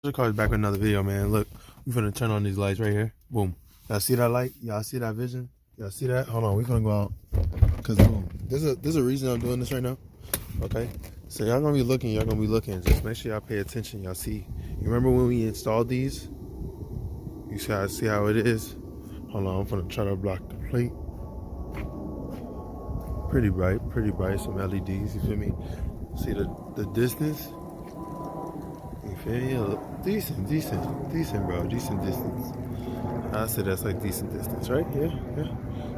The car's back with another video, man. Look, we're gonna turn on these lights right here. Boom. Y'all see that light? Y'all see that vision? Y'all see that? Hold on, we're gonna go out. Cause boom. There's a reason I'm doing this right now. Okay? So y'all gonna be looking. Just make sure y'all pay attention. Y'all see. You remember when we installed these? You guys see how it is? Hold on, I'm gonna try to block the plate. Pretty bright, some LEDs, you feel me? See the distance? You feel me? Decent, bro. Decent distance. I said that's like decent distance, right? Yeah.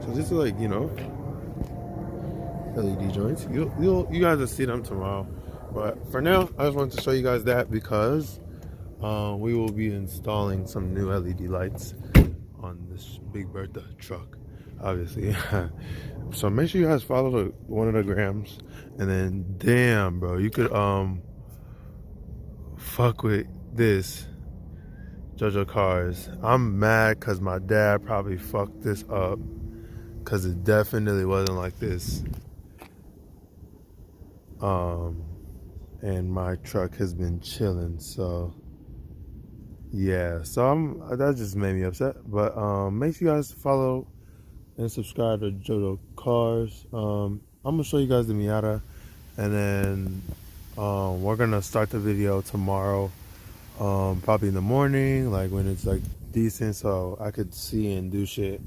So this is like, you know, LED joints. You guys will see them tomorrow. But for now, I just wanted to show you guys that because we will be installing some new LED lights on this Big Bertha truck, obviously. So make sure you guys follow one of the grams, and then damn, bro, you could fuck with this JoJo Cars. I'm mad because my dad probably fucked this up because it definitely wasn't like this. And my truck has been chilling, so yeah. So that just made me upset. But make sure you guys follow and subscribe to JoJo Cars. I'm gonna show you guys the Miata, and then we're gonna start the video tomorrow, probably in the morning, like when it's like decent, so I could see and do shit.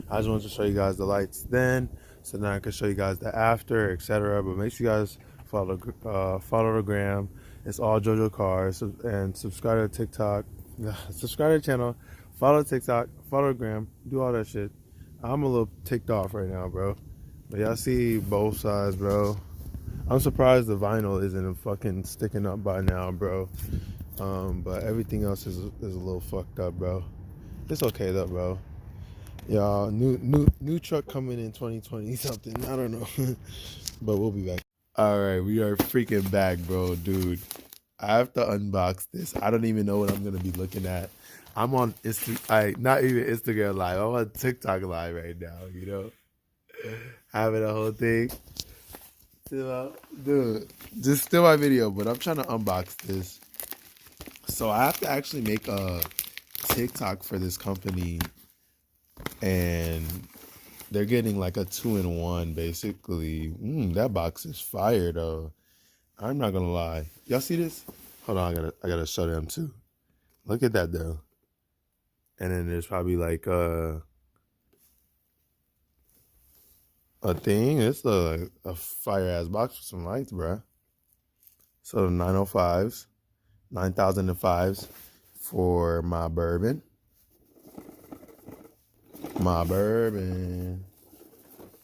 I just wanted to show you guys the lights then, so then I could show you guys the after, etc. But make sure you guys follow the gram. It's all JoJo Cars, and subscribe to TikTok, subscribe to the channel, follow TikTok, follow the gram, do all that shit. I'm a little ticked off right now, bro. But y'all see both sides, bro. I'm surprised the vinyl isn't fucking sticking up by now, bro. But everything else is a little fucked up, bro. It's okay though, bro. Y'all, new truck coming in 2020 something. I don't know. But we'll be back. All right, we are freaking back, bro, dude. I have to unbox this. I don't even know what I'm gonna be looking at. I'm on not even Instagram live. I'm on TikTok live right now, you know? Having a whole thing. Dude, just still my video, but I'm trying to unbox this. So I have to actually make a TikTok for this company, and they're getting like a 2-in-1 basically. That box is fire though. I'm not gonna lie. Y'all see this? Hold on, I gotta show them too. Look at that though. And then there's probably like a thing. It's a fire ass box with some lights, bruh. So the 905s, 9005s for my bourbon.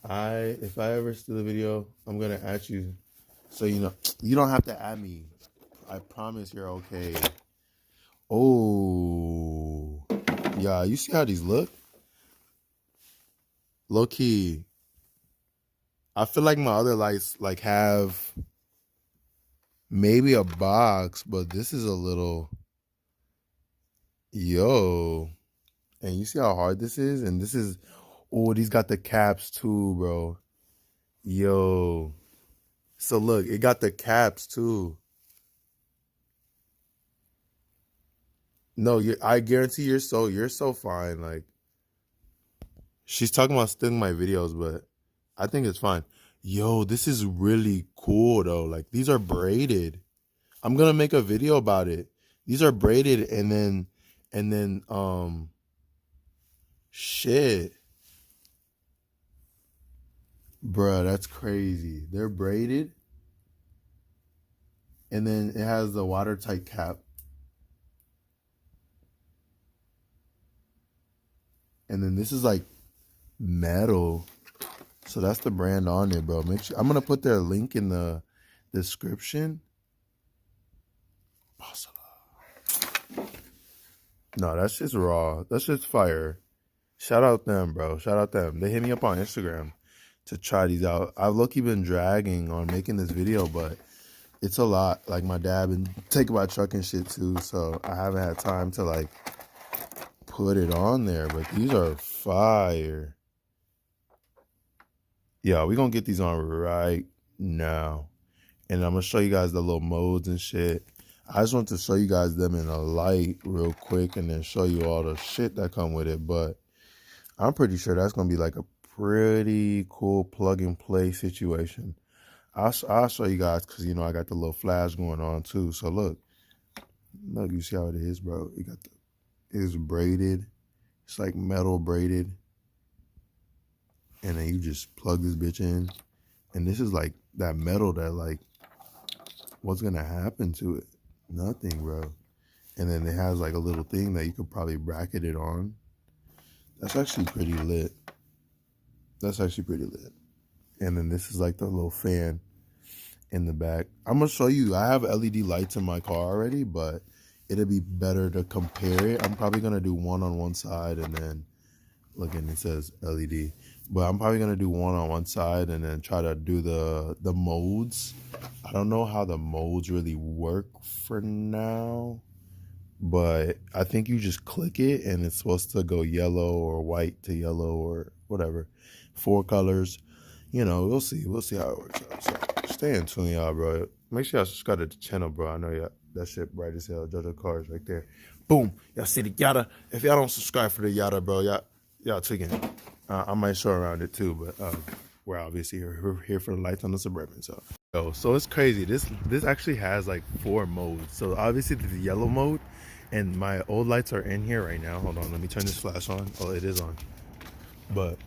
If I ever steal a video, I'm gonna add you, so you know you don't have to add me. I promise you're okay. Oh, yeah, you see how these look? Low key, I feel like my other lights like have maybe a box, but this is a little, yo. And you see how hard this is? And this is, oh, these got the caps too, bro. Yo. So look, it got the caps too. No, I guarantee you're so fine. Like, she's talking about stealing my videos, but I think it's fine. Yo, this is really cool though. Like, these are braided. I'm gonna make a video about it. These are braided and then shit. Bruh, that's crazy. They're braided and then it has the watertight cap. And then this is like metal. So that's the brand on it, bro. Make sure I'm gonna put their link in the description. No, that's just raw. That's just fire. Shout out them, bro. Shout out them. They hit me up on Instagram to try these out. I've low-key been dragging on making this video, but it's a lot. Like my dad been taking my truck and shit too, so I haven't had time to like put it on there. But these are fire. Yeah, we're gonna get these on right now. And I'm gonna show you guys the little modes and shit. I just want to show you guys them in a light real quick and then show you all the shit that come with it. But I'm pretty sure that's gonna be like a pretty cool plug and play situation. I'll show you guys because you know I got the little flash going on too. So look, you see how it is, bro. You got it's braided. It's like metal braided. And then you just plug this bitch in. And this is like that metal that like, what's gonna happen to it? Nothing, bro. And then it has like a little thing that you could probably bracket it on. That's actually pretty lit. That's actually pretty lit. And then this is like the little fan in the back. I'm gonna show you, I have LED lights in my car already, but it'd be better to compare it. I'm probably gonna do one on one side and then, look, and it says LED. But I'm probably gonna do one on one side and then try to do the modes. I don't know how the modes really work for now, but I think you just click it and it's supposed to go yellow or white to yellow or whatever. 4 colors. You know, we'll see. We'll see how it works out. So stay in tune, y'all, bro. Make sure y'all subscribe to the channel, bro. I know y'all, that shit bright as hell. JoJo Cars right there. Boom. Y'all see the yada. If y'all don't subscribe for the yada, bro, y'all tweaking. I might show around it too, but we're obviously here for the lights on the Suburban. So it's crazy. This actually has like 4 modes. So obviously the yellow mode, and my old lights are in here right now. Hold on, let me turn this flash on. Oh, it is on. But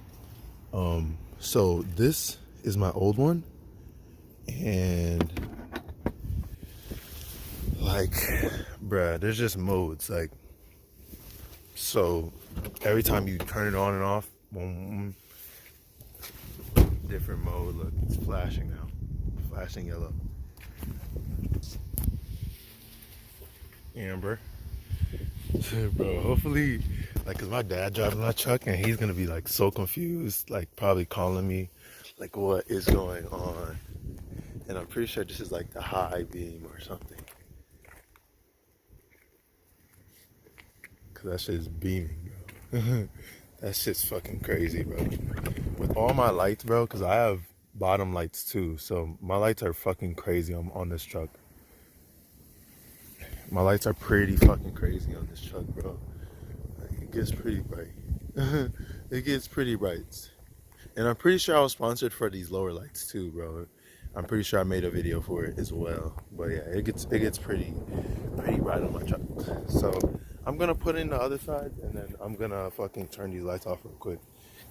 so this is my old one, and like, bruh, there's just modes. Like, so every time you turn it on and off, boom, different mode. Look, it's flashing now, flashing yellow. Amber. Bro, hopefully, like, cause my dad driving my truck and he's gonna be like so confused, like probably calling me, like, what is going on? And I'm pretty sure this is like the high beam or something. Cause that shit's beaming, bro. That shit's fucking crazy, bro. With all my lights, bro, cause I have bottom lights too, so my lights are fucking crazy on this truck. My lights are pretty fucking crazy on this truck, bro. Like, it gets pretty bright. It gets pretty bright. And I'm pretty sure I was sponsored for these lower lights too, bro. I'm pretty sure I made a video for it as well. But yeah, it gets pretty bright on my truck. So I'm gonna put in the other side and then I'm gonna fucking turn these lights off real quick.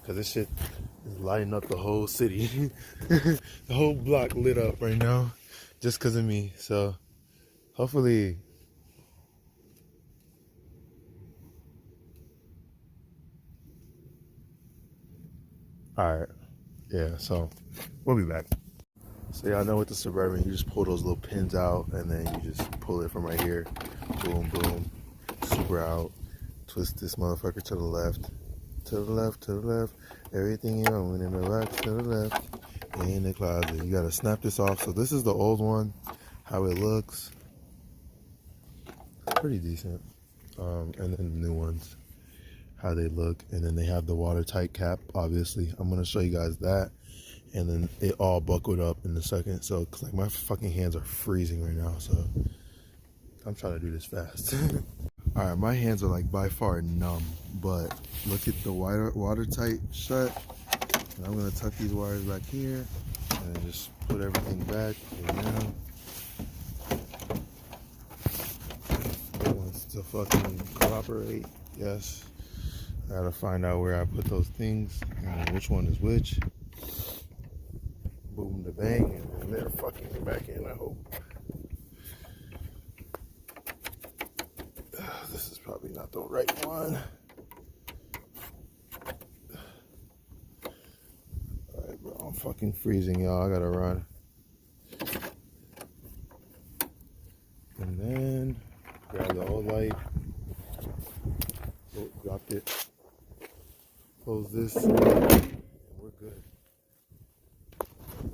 Cause this shit is lighting up the whole city. The whole block lit up right now. Just cause of me. So hopefully. Alright, yeah, so we'll be back. So y'all know with the Suburban, you just pull those little pins out and then you just pull it from right here. Boom, boom, super out. Twist this motherfucker to the left, to the left, to the left. Everything you own in the right, to the left, in the closet. You gotta snap this off. So this is the old one, how it looks. Pretty decent. And then the new ones, how they look. And then they have the watertight cap, obviously. I'm gonna show you guys that. And then it all buckled up in a second. So, cause like my fucking hands are freezing right now. So I'm trying to do this fast. All right, my hands are like by far numb, but look at the watertight shut. And I'm gonna tuck these wires back here and just put everything back. to fucking cooperate. Yes. I gotta find out where I put those things and which one is which. Boom the bank, and then they're fucking back in, I hope. This is probably not the right one. Alright, bro, I'm fucking freezing, y'all. I gotta run. And then grab the old light. Oh, dropped it. Close this. And we're good.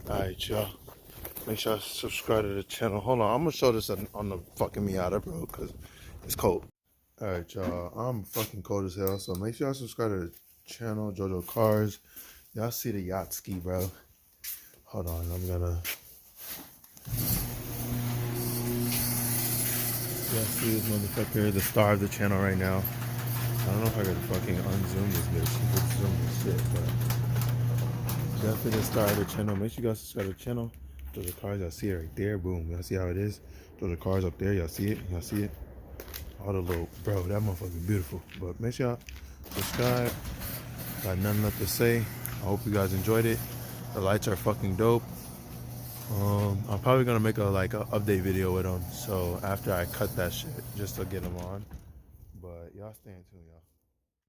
Alright, y'all. Make sure I subscribe to the channel. Hold on, I'm gonna show this on the fucking Miata, bro, because it's cold. Alright, y'all. I'm fucking cold as hell, so make sure y'all subscribe to the channel, JoJo Cars. Y'all see the yacht ski, bro. Hold on, I'm gonna. Y'all see this motherfucker, the star of the channel right now. I don't know if I could fucking unzoom this bitch. You could zoom this shit, but definitely the star of the channel. Make sure you guys subscribe to the channel. Those are cars, y'all see it right there. Boom. Y'all see how it is? Those are cars up there. Y'all see it? Y'all see it? All the little, bro, that motherfucker beautiful. But make sure y'all subscribe. Got nothing left to say. I hope you guys enjoyed it. The lights are fucking dope. I'm probably gonna make a update video with them. So after I cut that shit, just to get them on. But y'all stay tuned, y'all.